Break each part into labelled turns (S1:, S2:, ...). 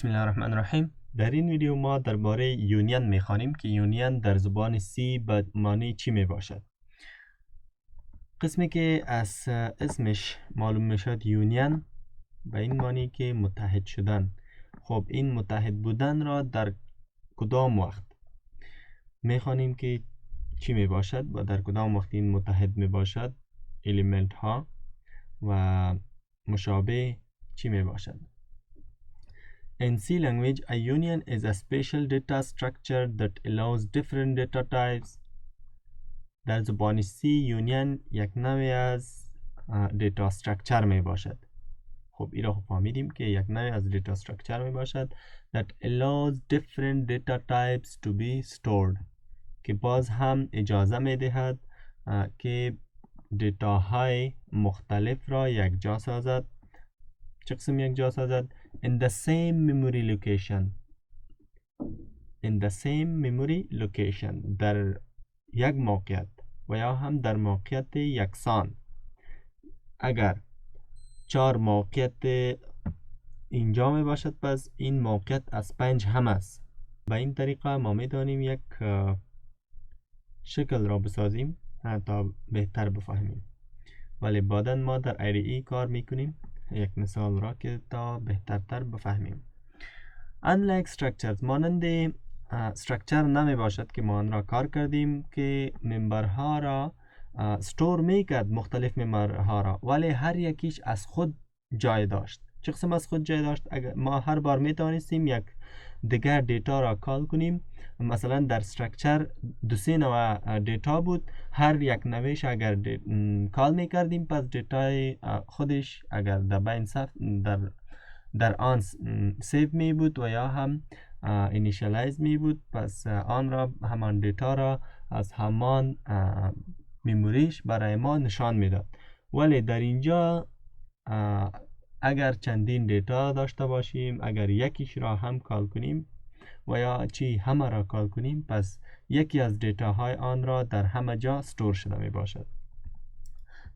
S1: بسم الله الرحمن الرحیم. در این ویدیو ما درباره یونین میخوانیم که یونین در زبان سی به معنی چی می باشد. قسمی که از اسمش معلوم میشد یونین به این معنی که متحد شدن. خب این متحد بودن را در کدام وقت میخوانیم که چی می باشد و در کدام وقت این متحد می باشد، الیمنت ها و مشابه چی می باشد. In C language, a union is a special data structure that allows different data types. در زبان C یونین یک نوعی از دیتا استراکچر می باشد. خب این را فهمیدیم که یک نوعی از دیتا استراکچر می باشد that allows different data types to be stored که باز هم اجازه می دهد که دیتا های مختلف را یک جا سازد. چه قسم یک جا سازد؟ in the same memory location در یک موقعیت و یا هم در موقعیت یکسان. اگر 4 موقعیت اینجا می باشد پس این موقعیت از 5 هم است. به این طریقه ما می دانیم یک شکل را بسازیم تا بهتر بفهمیم. ولی بعداً ما در ارائه کار میکنیم یک مثال را که تا بهترتر بفهمیم. Unlike structures مانند structure نمی باشد که ما آن را کار کردیم که ممبرها را استور میکرد، مختلف ممبرها را، ولی هر یکیش از خود جای داشت. چه قسم از خود جای داشت؟ اگر ما هر بار میتوانستیم یک دیگر دیتا را کال کنیم. مثلا در استراکچر 2-3 نوع دیتا بود، هر یک نوعش اگر کال میکردیم پس دیتای خودش اگر در بین در آن سیو می بود و یا هم اینیشالایز می بود، پس آن را همان دیتا را از همان میموریش برای ما نشان میداد. ولی در اینجا اگر چندین دیتا داشته باشیم، اگر یکیش را هم کال کنیم و یا همه را کال کنیم، پس یکی از دیتا های آن را در همه جا استور شده می باشد.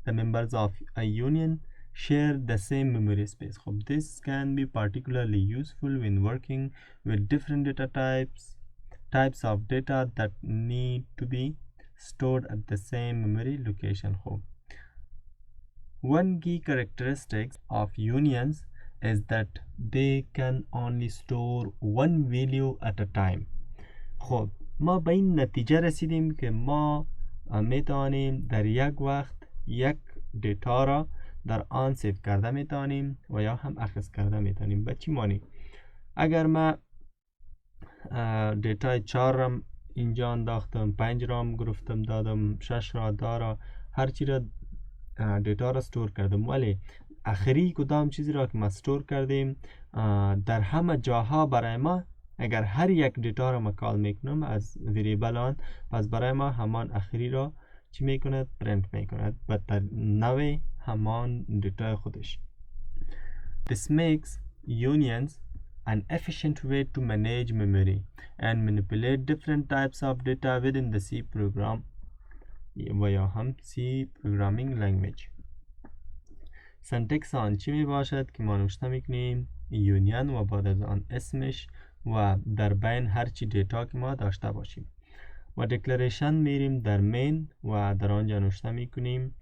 S1: The members of a union share the same memory space. خب this can be particularly useful when working with different data types of data that need to be stored at the same memory location. خب one key characteristic of unions is that they can only store one value at a time. خب ما به این نتیجه رسیدیم که ما میتوانیم در یک وقت یک دیتا را در آن سیو کرده میتوانیم و یا هم اخذ کرده میتوانیم. به چی معنی؟ اگر ما دیتای 4 را اینجا انداختم، 5 را گرفتم دادم، 6 را دارم، هر چی را دیتا را استور کردم، ولی آخری کدام چیزی را که ما استور کردیم در همه جاها برای ما، اگر هر یک دیتا را ما کال میکنم از وریبل آن، پس برای ما همان آخری را چی میکند؟ پرینت میکند به نوع همان دیتا خودش. This makes unions an efficient way to manage memory and manipulate different types of data within the C program و یا هم C programming language. سنتکس آن چی می باشد که ما نوشته میکنیم یونین و بعد از آن اسمش و در بین هرچی دیتا که ما داشته باشیم و دکلریشن میریم در مین و در آنجا نوشته میکنیم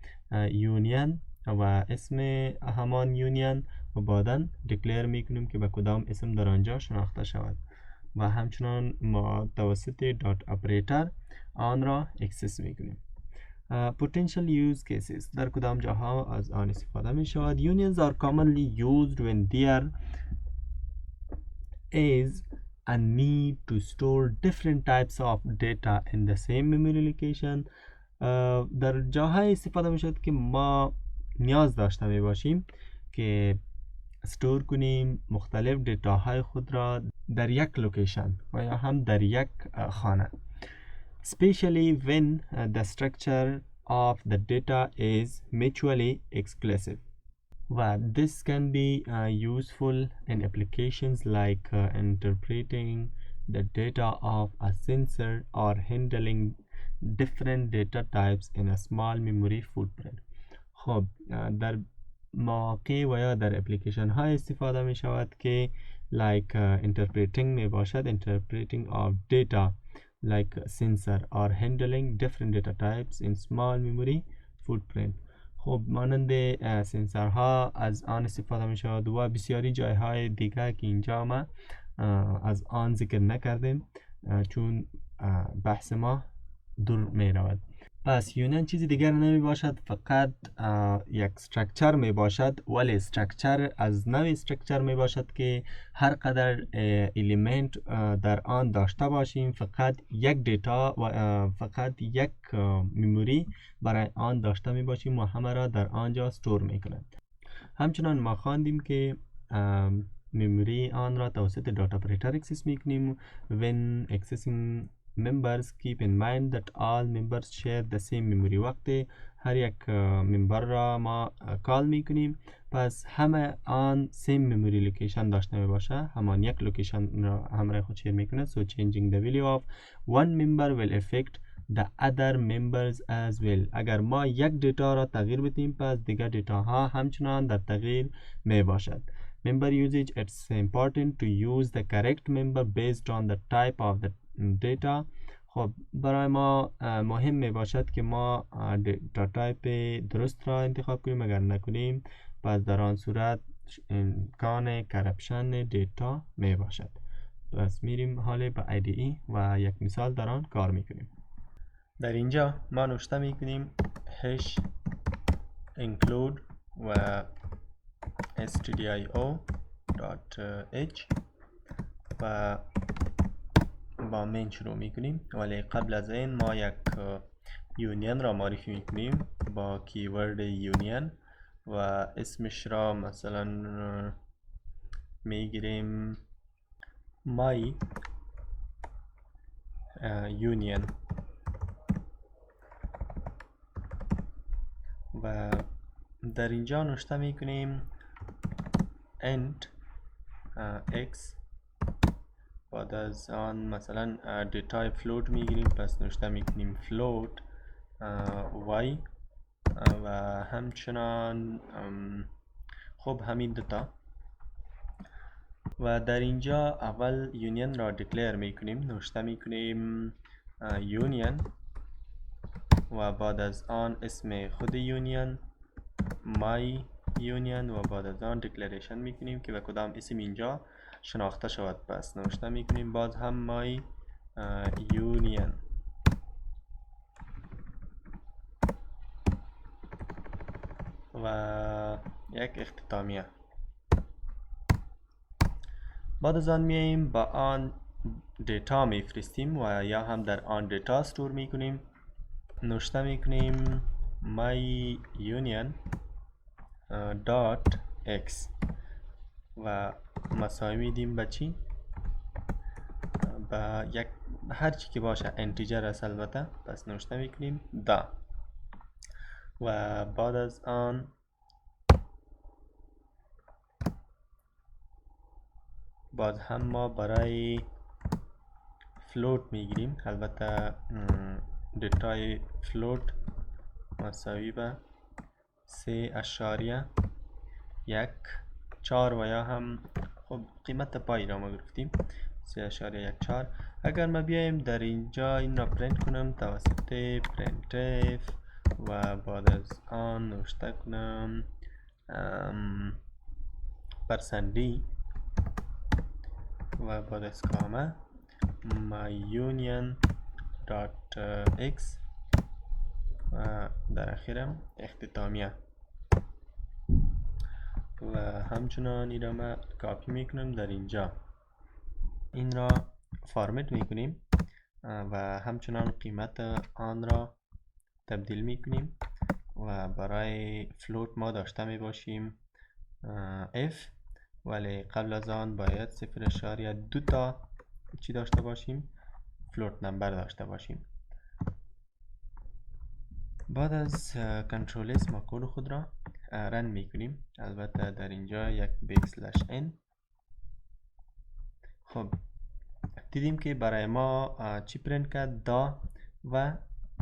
S1: یونین و اسم همان یونین و بعدا دکلیر میکنیم که به کدام اسم در آنجا شناخته شود و همچنان ما توسط دات اپریتر آن را اکسس میکنیم. Potential use cases در کدام جاها از آن استفاده می شود. Unions are commonly used when there is a need to store different types of data in the same memory location. در جاهای استفاده می شود که ما نیاز داشته می باشیم که استور کنیم مختلف دیتا های خود را در یک لوکیشن و یا هم در یک خانه. Especially when the structure of the data is mutually exclusive. This can be useful in applications like interpreting the data of a sensor or handling different data types in a small memory footprint. خب در مواقع و یا در اپلیکیشن های استفاده می شود که like interpreting می باشد interpreting of data like sensor or handling different data types in small memory footprint. خب مانند سنسورها از آن استفاده می شود و بسیاری جایهای دیگر که اینجا ما از آن ذکر نکردیم چون بحث ما دور می رود. پس یونین چیزی دیگر نمی باشد، فقط یک استراکچر می باشد، ولی استراکچر از نوع استراکچر می باشد که هر قدر الیمنت در آن داشته باشیم فقط یک دیتا و فقط یک مموری برای آن داشته می باشیم و همه را در آنجا استور می کند. همچنان ما خواندیم که مموری آن را توسط داتا اپراتور اکسس می کنیم. when accessing members keep in mind that all members share the same memory. وقتی هر یک ممبر را ما کال می کنیم پس همه آن same memory location داشته می باشه، همان یک لوکیشن را همراه خود شیر می کنه. so changing the value of one member will affect the other members as well. اگر ما یک دیتا را تغییر بدیم پس دیگر دیتا ها همچنان در تغییر می باشد. member usage, it's important to use the correct member based on the type of the data. خب برای ما مهم می باشد که ما دیتا تایپ درست را انتخاب کنیم، اگر نکنیم پس در آن صورت امکان کرپشن دیتا می باشد. پس میریم حالا به IDE و یک مثال در آن کار میکنیم. در اینجا ما نوشته میکنیم hash include و stdio.h و با من شروع میکنیم، ولی قبل از این ما یک یونین را معرفی میکنیم با کیورد یونین و اسمش را مثلا میگیریم my union و در اینجا نوشته میکنیم int x. بعد از آن مثلا دیتای فلوت میگیریم پس نوشته میکنیم float y و همچنان خب همین دوتا و در اینجا اول یونین را دیکلیر میکنیم، نوشته میکنیم یونین و بعد از آن اسم خود یونین my یونین و بعد از آن دیکلریشن میکنیم که به کدام اسم اینجا شناخته شود. پس نوشته میکنیم باز هم my یونین و یک اختتامیه. بعد از آن میاییم با آن دیتا میفرستیم و یا هم در آن دیتا استور میکنیم، نوشته میکنیم my union dot x و مساوی میدیم به چی؟ با یک هر چی که باشه انتیجر است البته. پس نوشته میکنیم دا و بعد از آن باز هم ما برای فلوت میگیریم، البته دیتای فلوت مساوی به 3.14 و یا هم خب قیمت پای را ما گرفتیم 3.14. اگر ما بیایم در اینجا این را پرینت کنم توسط printf و بعد از آن نوشته کنم %d و بعد از کامه my union dot x و در اخیرم اختتامیه و همچنان این را ما کاپی میکنم در اینجا، این را فرمت میکنیم و همچنان قیمت آن را تبدیل میکنیم و برای فلوت ما داشته میباشیم f، ولی قبل از آن باید 0.2 تا چی داشته باشیم؟ فلوت نمبر داشته باشیم. بعد از کنترل اس ما کد خود را رن میکنیم، البته در اینجا یک \n. خب دیدیم که برای ما چی پرینت کرد؟ دا و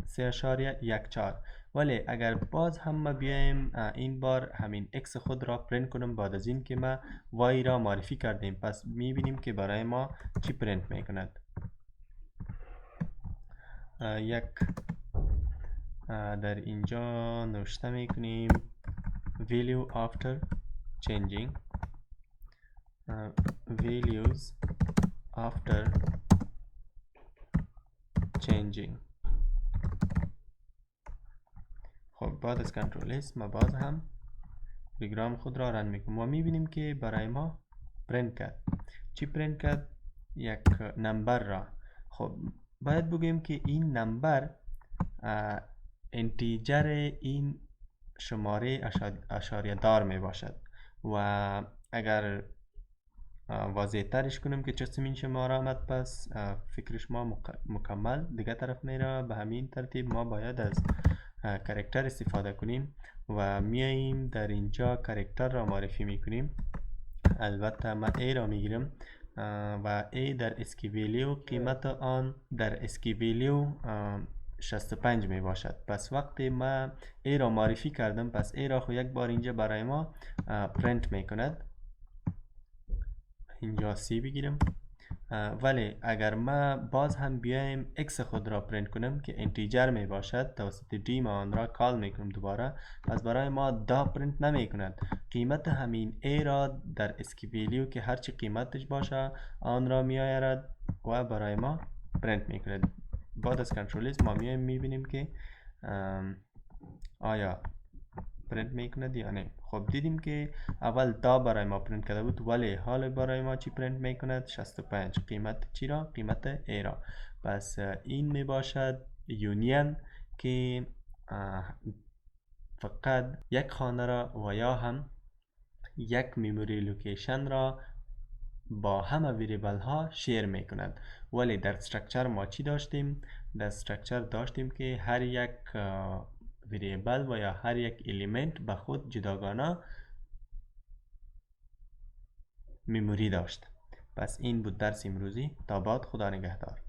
S1: 3.14. ولی اگر باز هم ما بیایم این بار همین x خود را پرینت کنم بعد از این که ما y را معرفی کردیم، پس میبینیم که برای ما چی پرینت میکند. یک در اینجا نوشته میکنیم value after changing values after changing. خب بعد از کنترل اس ما باز هم پروگرام خود را رن میکنیم و میبینیم که برای ما پرینت کرد. چی پرینت کرد؟ یک نمبر را. خب باید بگیم که این نمبر انتیجر این شماره اشاریه دار می باشد و اگر واضح ترش کنم که چه این شماره آمد، پس فکرش ما مکمل دیگه طرف میره. به همین ترتیب ما باید از کاراکتر استفاده کنیم و میاییم در اینجا کاراکتر را معرفی میکنیم. البته من ای را میگیرم و ای در اسکی ویلیو قیمت آن در اسکی ویلیو 65 می باشد. پس وقتی ما ای را معرفی کردم، پس ای را خود یک بار اینجا برای ما پرینت می کند. اینجا سی بگیرم. ولی اگر ما باز هم بیایم x خود را پرینت کنم که انتیجر می باشد، توسط دی ما آن را کال می کنم دوباره، پس برای ما دا پرینت نمی کند. قیمت همین ای را در اسکی ویلیو که هرچی قیمتش باشه آن را می آورد و برای ما پرینت می کند. بعد از کنترل ما میبینیم که آیا پرینت میکند یا نه. خب دیدیم که اول دا برای ما پرینت کرده بود، ولی حال برای ما چی پرینت میکند؟ 65. قیمت چی را؟ قیمت ای را. پس این میباشد یونین که فقط یک خانه را و یا هم یک میموری لوکیشن را با همه ویریبل ها شیر میکند. ولی در استراکچر ما چی داشتیم؟ در استراکچر داشتیم که هر یک ویریبل و یا هر یک الیمنت به خود جداگانه میموری داشت. پس این بود درس امروزی. تا بعد، خدا نگهدار.